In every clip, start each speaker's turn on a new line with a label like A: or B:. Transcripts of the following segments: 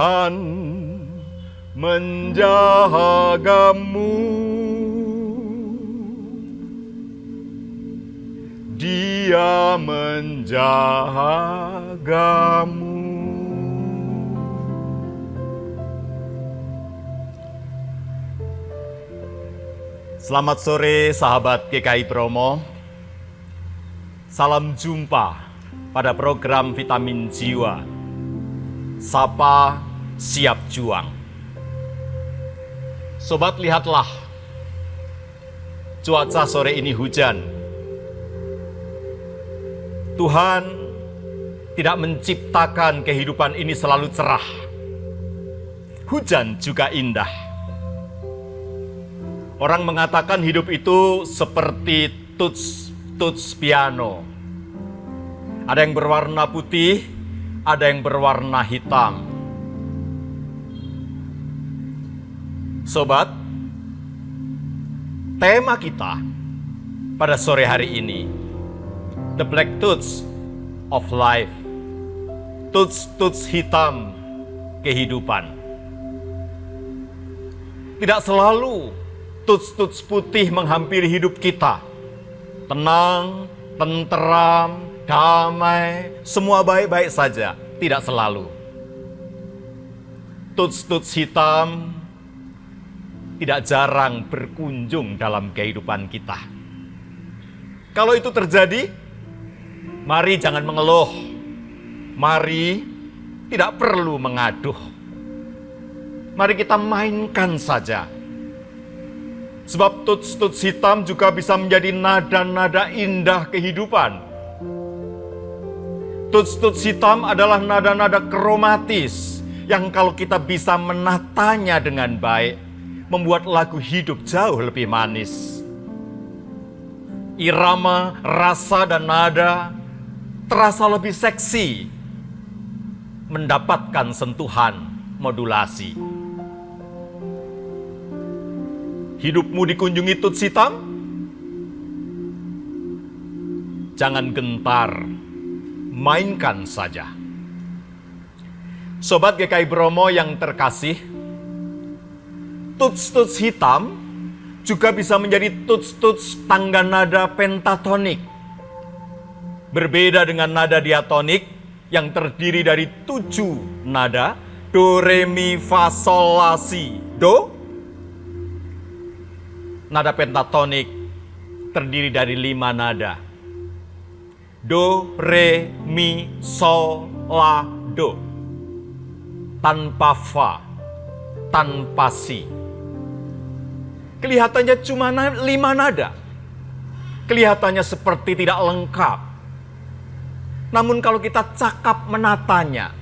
A: Tuhan menjagamu. Dia menjagamu. Selamat sore sahabat GKI Bromo. Salam jumpa pada program Vitamin Jiwa. Sapa Siap Juang. Sobat, lihatlah. Cuaca sore ini hujan. Tuhan tidak menciptakan kehidupan ini selalu cerah. Hujan juga indah. Orang mengatakan hidup itu seperti tuts piano. Ada yang berwarna putih, ada yang berwarna hitam. Sobat, tema kita pada sore hari ini, The Black Tuts of Life. Tuts hitam kehidupan. Tidak selalu tuts putih menghampiri hidup kita. Tenang, tenteram, damai, semua baik-baik saja. Tidak selalu. Tuts hitam tidak jarang berkunjung dalam kehidupan kita. Kalau itu terjadi, mari jangan mengeluh. Mari tidak perlu mengaduh. Mari kita mainkan saja. Sebab tuts hitam juga bisa menjadi nada-nada indah kehidupan. Tuts hitam adalah nada-nada kromatis yang kalau kita bisa menatanya dengan baik, membuat lagu hidup jauh lebih manis. Irama, rasa, dan nada terasa lebih seksi, mendapatkan sentuhan modulasi. Hidupmu dikunjungi tuts hitam? Jangan gentar, mainkan saja. Sobat GKI Bromo yang terkasih, tuts hitam juga bisa menjadi tuts tangga nada pentatonik. Berbeda dengan nada diatonik yang terdiri dari 7 nada, do, re, mi, fa, sol, la, si, do. Nada pentatonik terdiri dari 5 nada. Do, re, mi, sol, la, do. Tanpa fa, tanpa si. Kelihatannya cuma 5 nada. Kelihatannya seperti tidak lengkap. Namun kalau kita cakap menatanya,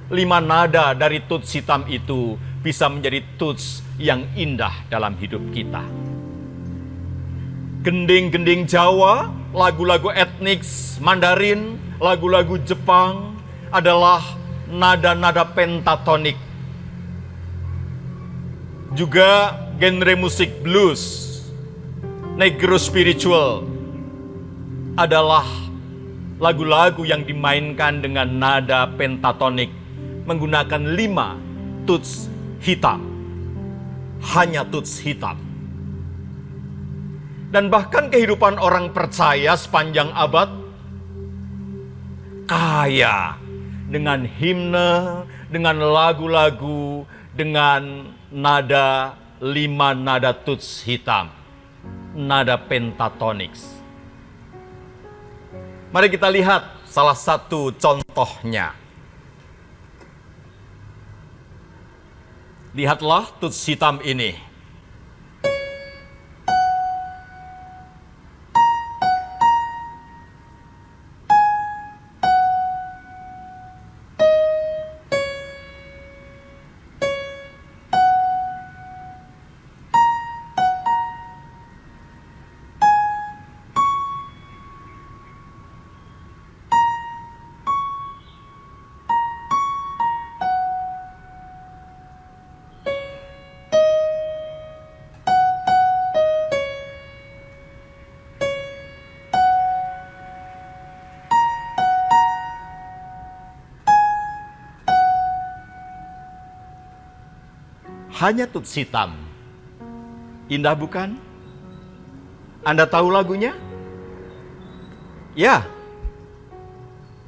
A: 5 nada dari tuts hitam itu bisa menjadi tuts yang indah dalam hidup kita. Gending-gending Jawa, lagu-lagu etnik Mandarin, lagu-lagu Jepang adalah nada-nada pentatonik. Juga genre musik blues, negro spiritual adalah lagu-lagu yang dimainkan dengan nada pentatonik menggunakan 5 tuts hitam. Hanya tuts hitam. Dan bahkan kehidupan orang percaya sepanjang abad kaya dengan himne, dengan lagu-lagu, dengan nada 5 nada tuts hitam. Nada pentatonics. Mari kita lihat salah satu contohnya. Lihatlah tuts hitam ini. hanya tuts hitam. Indah bukan? Anda tahu lagunya? Ya,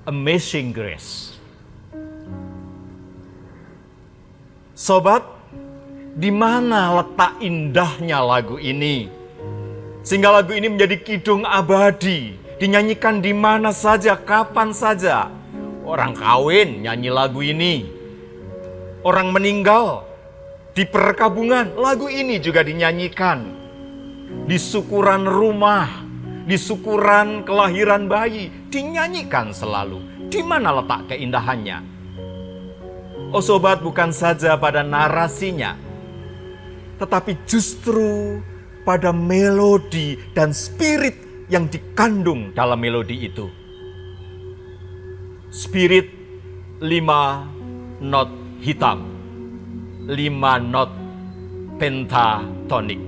A: Amazing Grace. Sobat, di mana letak indahnya lagu ini? Sehingga lagu ini menjadi kidung abadi, dinyanyikan di mana saja, kapan saja. Orang kawin nyanyi lagu ini. Orang meninggal di perkabungan, lagu ini juga dinyanyikan. Di syukuran rumah, di syukuran kelahiran bayi, dinyanyikan selalu. Di mana letak keindahannya? Oh sobat, bukan saja pada narasinya, tetapi justru pada melodi dan spirit yang dikandung dalam melodi itu. Spirit 5 not hitam, 5 not pentatonik.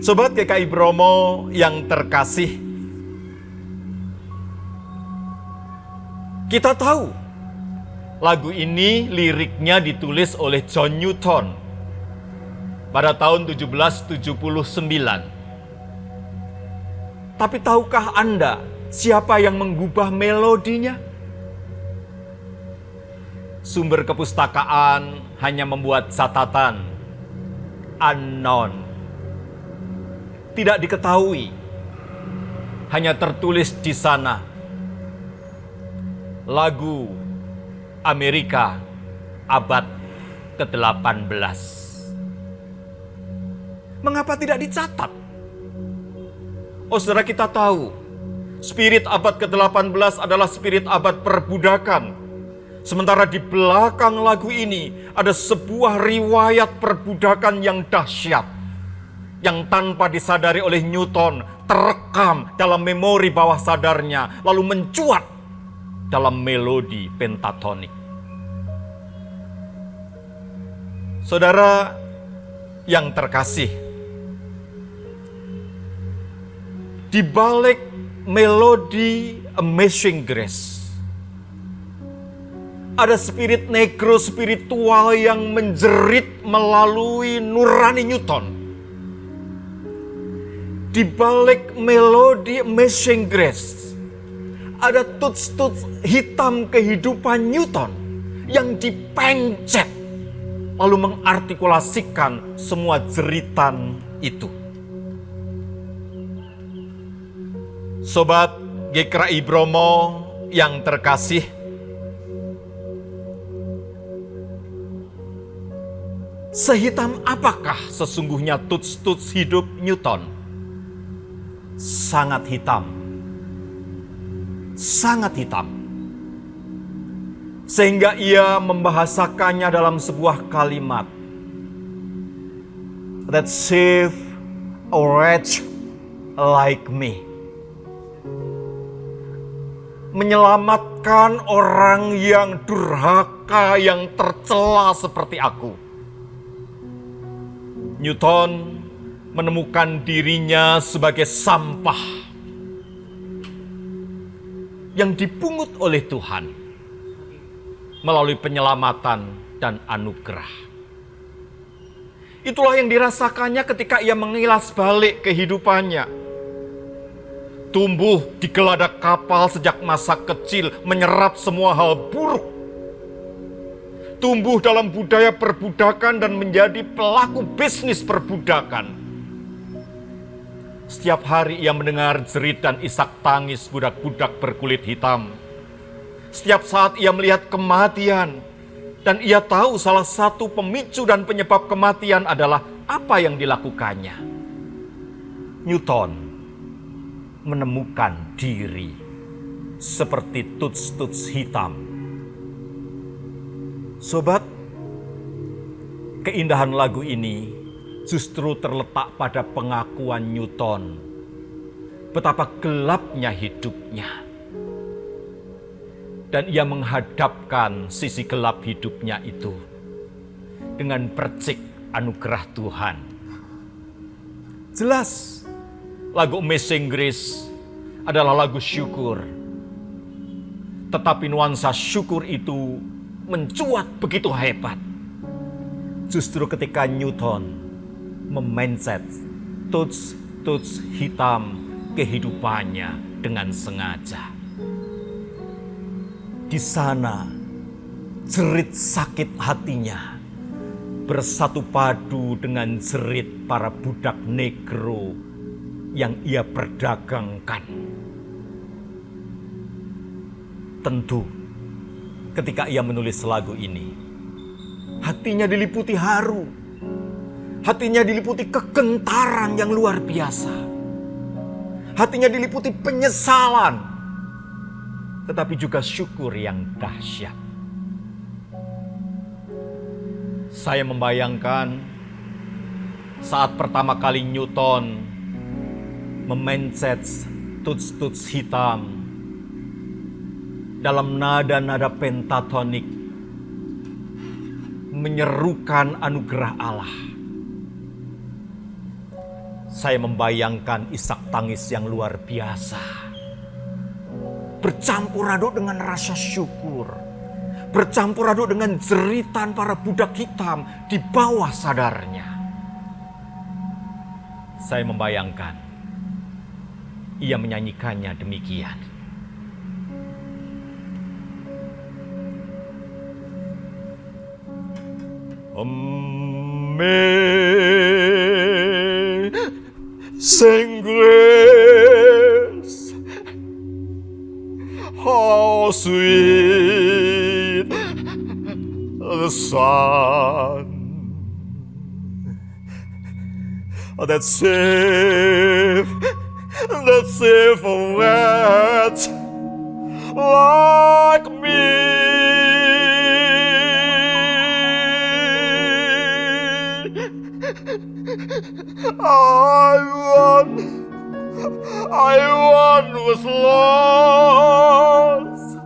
A: Sobat GKI Bromo yang terkasih, kita tahu lagu ini liriknya ditulis oleh John Newton pada tahun 1779. Tapi tahukah Anda siapa yang mengubah melodinya? Sumber kepustakaan hanya membuat catatan unknown. Tidak diketahui. Hanya tertulis di sana. Lagu Amerika abad ke-18. Mengapa tidak dicatat? Oh saudara, kita tahu spirit abad ke-18 adalah spirit abad perbudakan. Sementara di belakang lagu ini ada sebuah riwayat perbudakan yang dahsyat, yang tanpa disadari oleh Newton terekam dalam memori bawah sadarnya, lalu mencuat dalam melodi pentatonik. Saudara yang terkasih, di balik melodi Amazing Grace ada spirit negro spiritual yang menjerit melalui nurani Newton. Di balik melodi Amazing Grace ada tuts-tuts hitam kehidupan Newton yang dipencet lalu mengartikulasikan semua jeritan itu. Sobat GKI Bromo yang terkasih, sehitam apakah sesungguhnya tuts-tuts hidup Newton? Sangat hitam. Sangat hitam. Sehingga ia membahasakannya dalam sebuah kalimat. That save a wretch like me. Menyelamatkan orang yang durhaka, yang tercela seperti aku. Newton menemukan dirinya sebagai sampah yang dipungut oleh Tuhan melalui penyelamatan dan anugerah. Itulah yang dirasakannya ketika ia mengilas balik kehidupannya. Tumbuh di geladak kapal sejak masa kecil, menyerap semua hal buruk. Tumbuh dalam budaya perbudakan dan menjadi pelaku bisnis perbudakan. Setiap hari ia mendengar jerit dan isak tangis budak-budak berkulit hitam. Setiap saat ia melihat kematian. Dan ia tahu salah satu pemicu dan penyebab kematian adalah apa yang dilakukannya. Newton menemukan diri seperti tuts-tuts hitam. Sobat, keindahan lagu ini justru terletak pada pengakuan Newton betapa gelapnya hidupnya. Dan ia menghadapkan sisi gelap hidupnya itu dengan percik anugerah Tuhan. Jelas, lagu Amazing Grace adalah lagu syukur. Tetapi nuansa syukur itu mencuat begitu hebat Justru ketika Newton memencet tuts hitam kehidupannya dengan sengaja. Di sana, jerit sakit hatinya bersatu padu dengan jerit para budak negro yang ia perdagangkan. Tentu, ketika ia menulis lagu ini, hatinya diliputi haru, hatinya diliputi kegentaran yang luar biasa, hatinya diliputi penyesalan, tetapi juga syukur yang dahsyat. Saya membayangkan saat pertama kali Newton memencet tuts hitam dalam nada-nada pentatonik, menyerukan anugerah Allah. Saya membayangkan isak tangis yang luar biasa, bercampur aduk dengan rasa syukur, bercampur aduk dengan jeritan para budak hitam di bawah sadarnya. Saya membayangkan ia menyanyikannya demikian. Amazing grace, how sweet the sound that saved a wretch like me. I once was lost,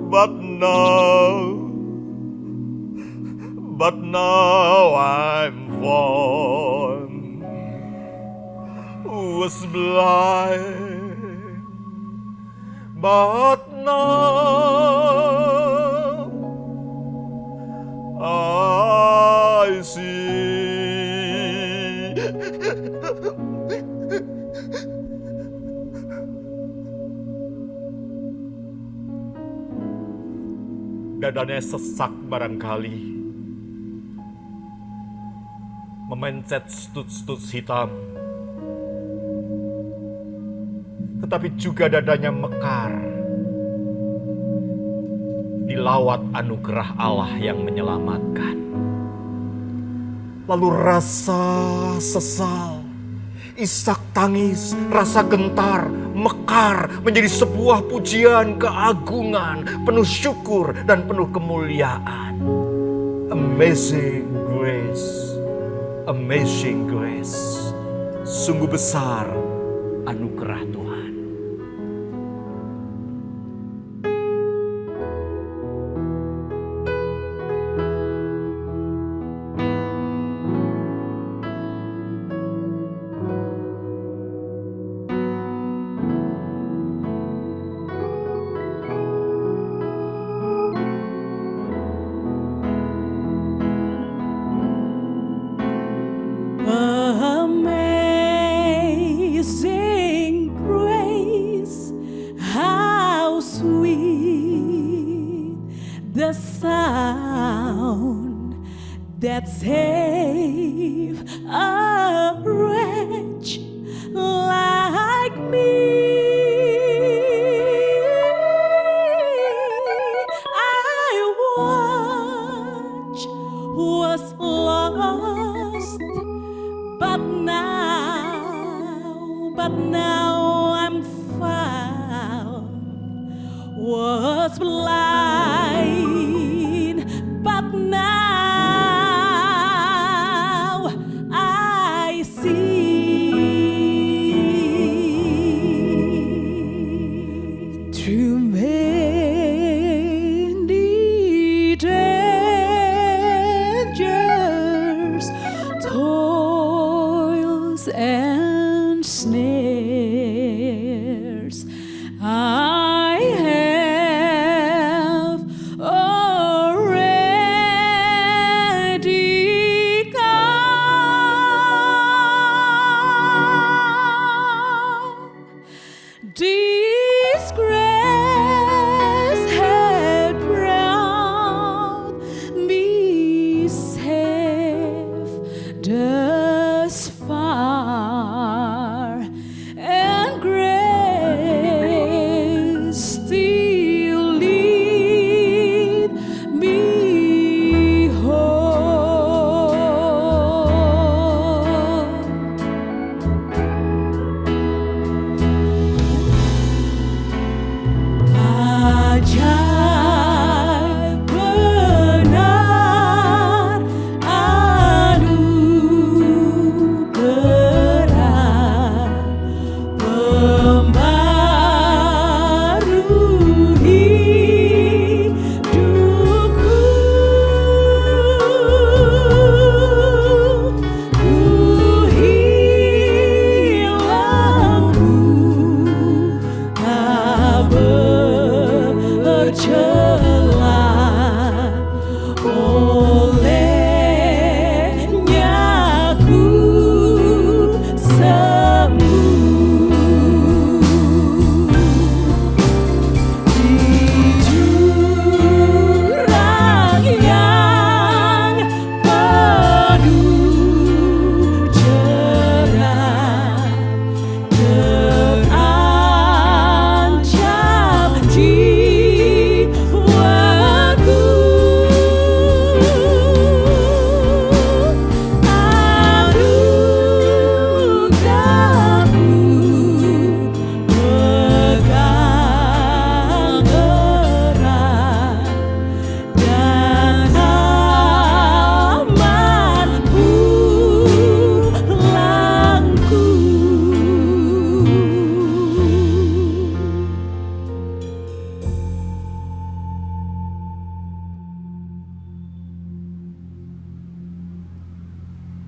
A: but now I'm found. Was blind, but now I see. Dadanya sesak barangkali, memencet tuts hitam, tetapi juga dadanya mekar, dilawat anugerah Allah yang menyelamatkan. Lalu rasa sesal, isak tangis, rasa gentar, mekar menjadi sebuah pujian keagungan, penuh syukur dan penuh kemuliaan. Amazing grace, amazing grace. Sungguh besar anugerah Tuhan.
B: Amazing grace, how sweet the sound that saved a wretch like me. I once was lost, but now I'm found. Was blind, but now I see. Through many dangers, toils and snares, I have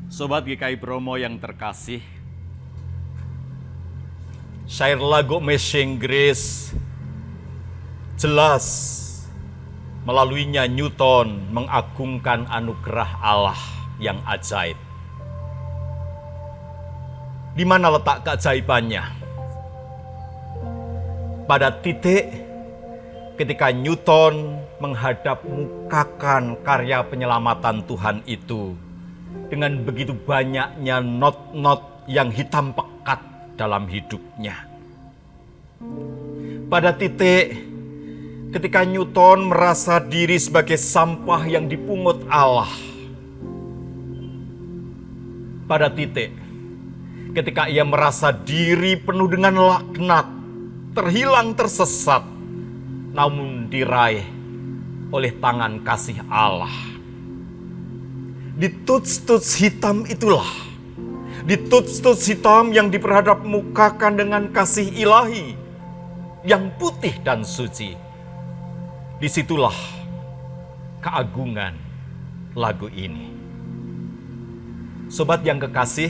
A: Sobat GKI Bromo yang terkasih, syair lagu Amazing Grace jelas melaluinya Newton mengagungkan anugerah Allah yang ajaib. Di mana letak keajaibannya? Pada titik ketika Newton menghadap mukakan karya penyelamatan Tuhan itu dengan begitu banyaknya not-not yang hitam pekat dalam hidupnya. Pada titik ketika Newton merasa diri sebagai sampah yang dipungut Allah. Pada titik ketika ia merasa diri penuh dengan laknat, terhilang, tersesat, namun diraih oleh tangan kasih Allah. Di tuts-tuts hitam itulah, di tuts-tuts hitam yang diperhadapmukakan dengan kasih ilahi yang putih dan suci, disitulah keagungan lagu ini. Sobat yang kekasih,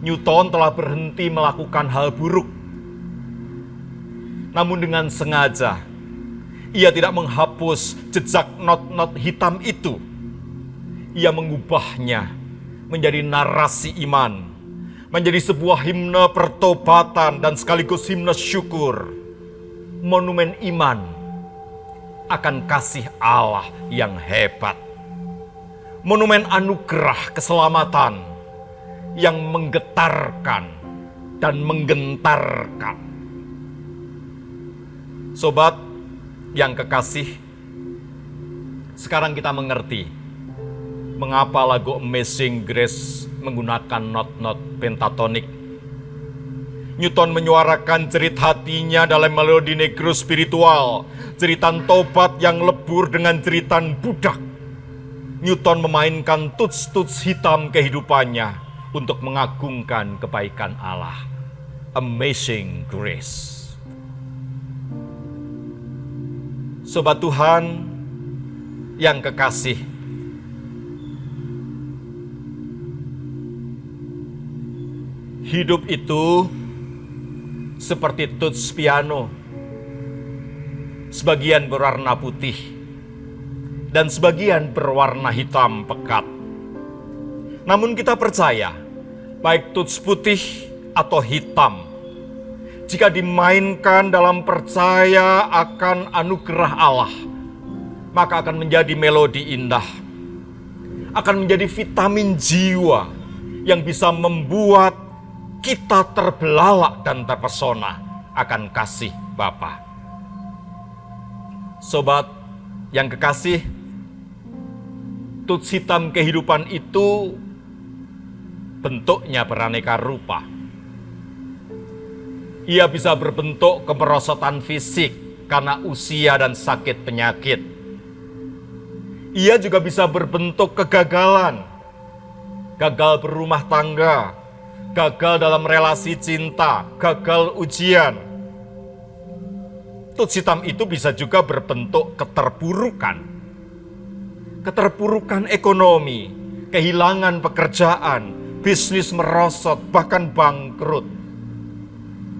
A: Newton telah berhenti melakukan hal buruk. Namun dengan sengaja, ia tidak menghapus jejak not-not hitam itu. Ia mengubahnya menjadi narasi iman, menjadi sebuah himne pertobatan dan sekaligus himne syukur. Monumen iman akan kasih Allah yang hebat. Monumen anugerah keselamatan yang menggetarkan dan menggentarkan. Sobat yang kekasih, sekarang kita mengerti mengapa lagu Amazing Grace menggunakan not-not pentatonik. Newton menyuarakan jerit hatinya dalam melodi negro spiritual, jeritan tobat yang lebur dengan jeritan budak. Newton memainkan tuts-tuts hitam kehidupannya untuk mengagungkan kebaikan Allah. Amazing Grace. Sobat Tuhan yang kekasih, hidup itu seperti tuts piano. Sebagian berwarna putih dan sebagian berwarna hitam pekat. Namun kita percaya, baik tuts putih atau hitam, jika dimainkan dalam percaya akan anugerah Allah, maka akan menjadi melodi indah, akan menjadi vitamin jiwa yang bisa membuat kita terbelalak dan terpesona akan kasih Bapa. Sobat yang kekasih, tuts hitam kehidupan itu bentuknya beraneka rupa. Ia bisa berbentuk kemerosotan fisik karena usia dan sakit penyakit. Ia juga bisa berbentuk kegagalan, gagal berumah tangga, gagal dalam relasi cinta, gagal ujian. Tuts hitam itu bisa juga berbentuk keterpurukan. Keterpurukan ekonomi, kehilangan pekerjaan, bisnis merosot, bahkan bangkrut.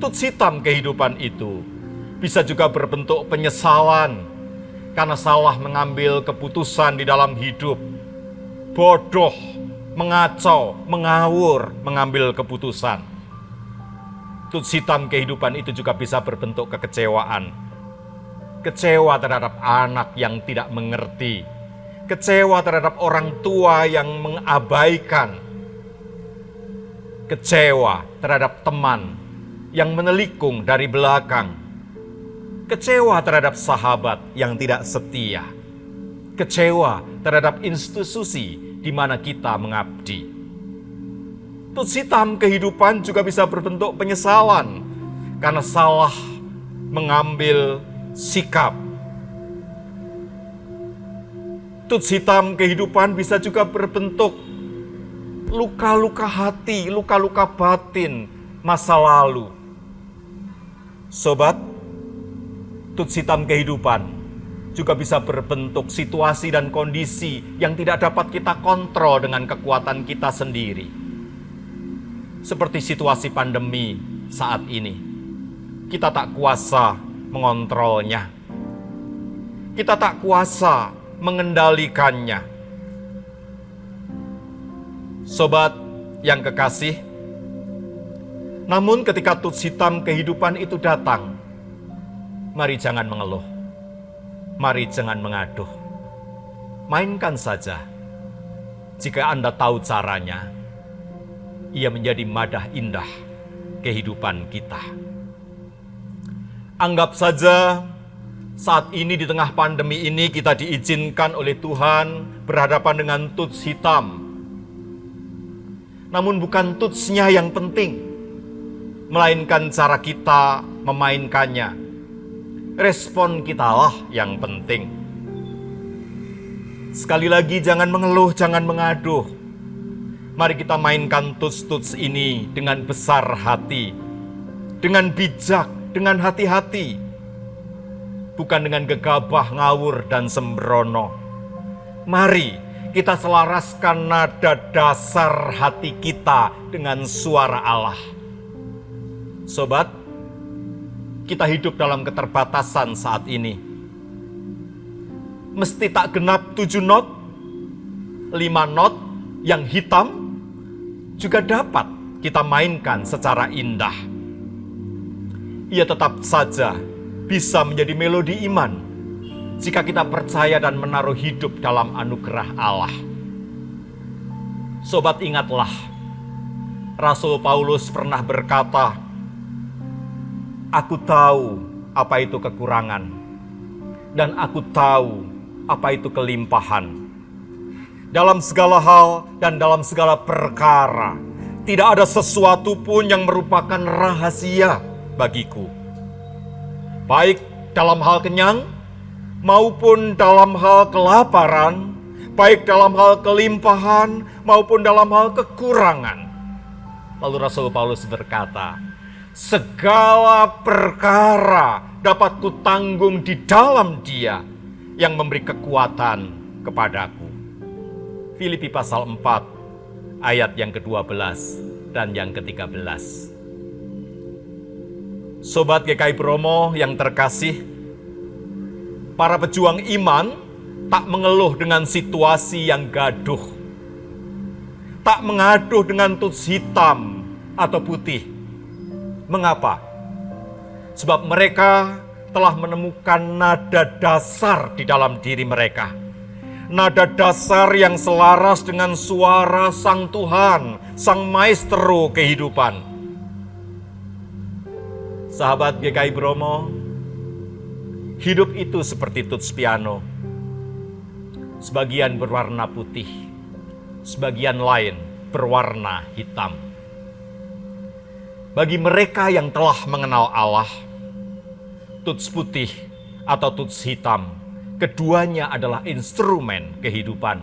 A: Tuts hitam kehidupan itu bisa juga berbentuk penyesalan karena salah mengambil keputusan di dalam hidup. Bodoh, mengacau, mengawur mengambil keputusan. Tuts hitam kehidupan itu juga bisa berbentuk kekecewaan. Kecewa terhadap anak yang tidak mengerti. Kecewa terhadap orang tua yang mengabaikan. Kecewa terhadap teman yang menelikung dari belakang. Kecewa terhadap sahabat yang tidak setia. Kecewa terhadap institusi di mana kita mengabdi. Tuts hitam kehidupan juga bisa berbentuk penyesalan karena salah mengambil sikap. Tuts hitam kehidupan bisa juga berbentuk luka-luka hati, luka-luka batin masa lalu. Sobat, tuts hitam kehidupan juga bisa berbentuk situasi dan kondisi yang tidak dapat kita kontrol dengan kekuatan kita sendiri. Seperti situasi pandemi saat ini, kita tak kuasa mengontrolnya. Kita tak kuasa mengendalikannya. Sobat yang kekasih, namun ketika tuts hitam kehidupan itu datang, mari jangan mengeluh, mari jangan mengaduh. Mainkan saja. Jika Anda tahu caranya, ia menjadi madah indah kehidupan kita. Anggap saja saat ini di tengah pandemi ini kita diizinkan oleh Tuhan berhadapan dengan tuts hitam. Namun bukan tutsnya yang penting, melainkan cara kita memainkannya. Respon kitalah yang penting. Sekali lagi, jangan mengeluh, jangan mengaduh. Mari kita mainkan tuts-tuts ini dengan besar hati, dengan bijak, dengan hati-hati. Bukan dengan gegabah, ngawur, dan sembrono. Mari kita selaraskan nada dasar hati kita dengan suara Allah. Sobat, kita hidup dalam keterbatasan saat ini. Mesti tak genap 7 not, 5 not yang hitam juga dapat kita mainkan secara indah. Ia tetap saja bisa menjadi melodi iman jika kita percaya dan menaruh hidup dalam anugerah Allah. Sobat, ingatlah, Rasul Paulus pernah berkata, "Aku tahu apa itu kekurangan, dan aku tahu apa itu kelimpahan. Dalam segala hal dan dalam segala perkara, tidak ada sesuatu pun yang merupakan rahasia bagiku. Baik dalam hal kenyang, maupun dalam hal kelaparan, baik dalam hal kelimpahan, maupun dalam hal kekurangan." Lalu Rasul Paulus berkata, "Segala perkara dapat kutanggung di dalam Dia yang memberi kekuatan kepadaku." Filipi pasal 4 ayat yang ke-12 dan yang ke-13. Sobat GKI Bromo yang terkasih, para pejuang iman tak mengeluh dengan situasi yang gaduh, tak mengaduh dengan tuts hitam atau putih. Mengapa? Sebab mereka telah menemukan nada dasar di dalam diri mereka. Nada dasar yang selaras dengan suara Sang Tuhan, Sang Maestro kehidupan. Sahabat GKI Bromo, hidup itu seperti tuts piano. Sebagian berwarna putih, sebagian lain berwarna hitam. Bagi mereka yang telah mengenal Allah, tuts putih atau tuts hitam, keduanya adalah instrumen kehidupan.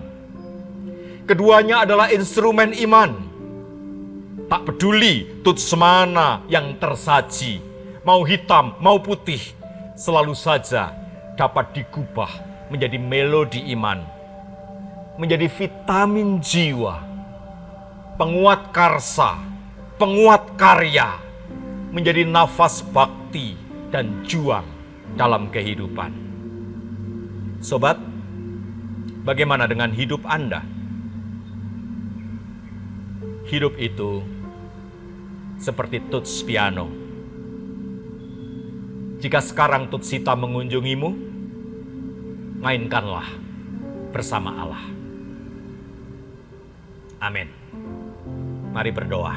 A: Keduanya adalah instrumen iman. Tak peduli tuts mana yang tersaji, mau hitam, mau putih, selalu saja dapat digubah menjadi melodi iman, menjadi vitamin jiwa, penguat karsa, penguat karya, menjadi nafas bakti dan juang dalam kehidupan. Sobat, bagaimana dengan hidup Anda? Hidup itu seperti tuts piano. Jika sekarang tuts hitam mengunjungimu, mainkanlah bersama Allah. Amin. Mari berdoa.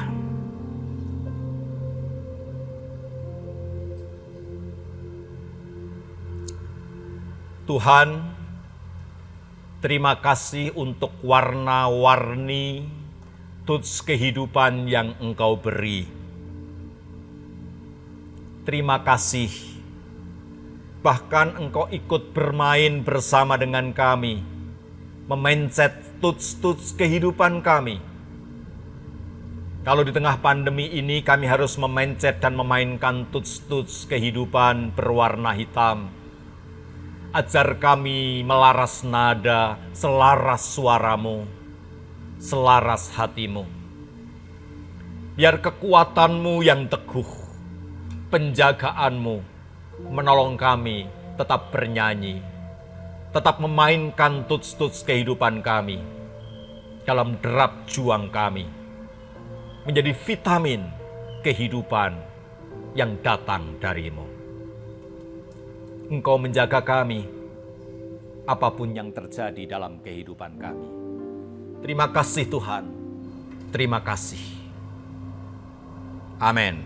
A: Tuhan, terima kasih untuk warna-warni tuts kehidupan yang Engkau beri. Terima kasih, bahkan Engkau ikut bermain bersama dengan kami, memencet tuts-tuts kehidupan kami. Kalau di tengah pandemi ini kami harus memencet dan memainkan tuts-tuts kehidupan berwarna hitam, Ajar kami melaras nada, selaras suaramu, selaras hatimu. Biar kekuatanmu yang teguh, penjagaanmu menolong kami tetap bernyanyi, tetap memainkan tuts-tuts kehidupan kami dalam derap juang kami, menjadi vitamin kehidupan yang datang darimu. Engkau menjaga kami, apapun yang terjadi dalam kehidupan kami. Terima kasih Tuhan, terima kasih. Amin.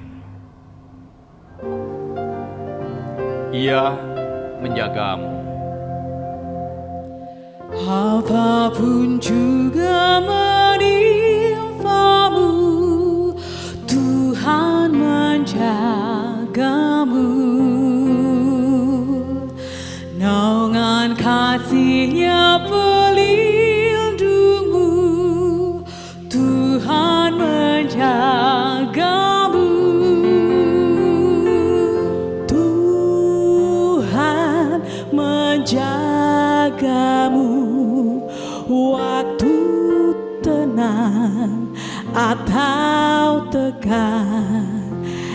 A: Ia menjagamu.
B: Apapun juga menimpamu, Tuhan menjagamu. Naungan kasih-Nya pelindungmu, Tuhan menjagamu. Tuhan menjagamu waktu tenang atau tegang.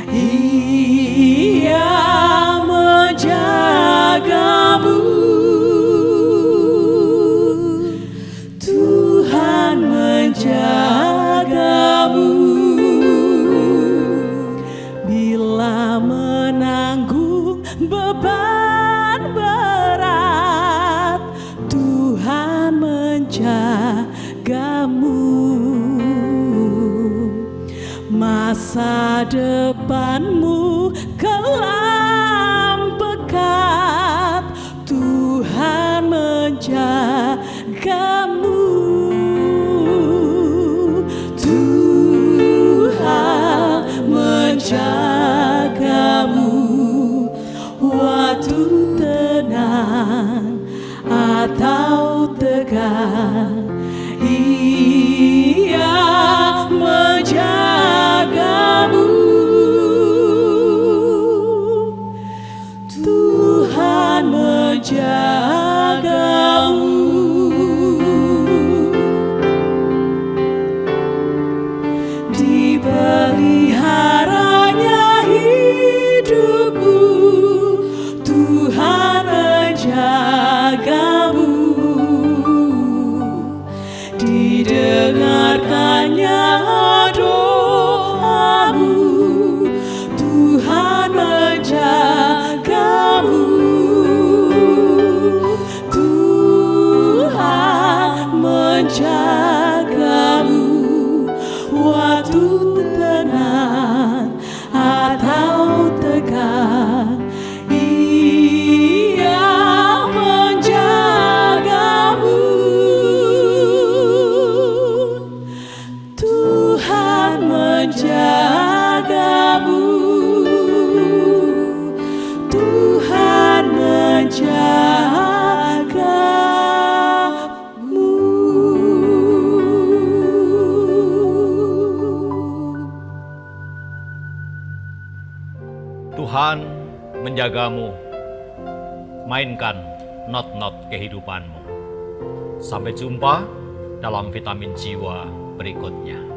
B: Ia menjagamu. Tuhan menjagamu. Bila menanggung beban berat, Tuhan menjagamu. Masa depanmu kelam pekat, Tuhan menjagamu. Tuhan menjagamu waktu tenang atau tegang. Ia menjagamu. Tuhan menjagamu. Dipeliharanya hidupmu, Tuhan menjagamu. Didengarkannya doamu, Tuhan menjagamu. Tuhan menjagamu waktu tenang atau tegang. Ia menjagamu. Tuhan menjagamu. Tuhan menjagamu.
A: Tuhan menjagamu. Mainkan not-not kehidupanmu. Sampai jumpa dalam vitamin jiwa berikutnya.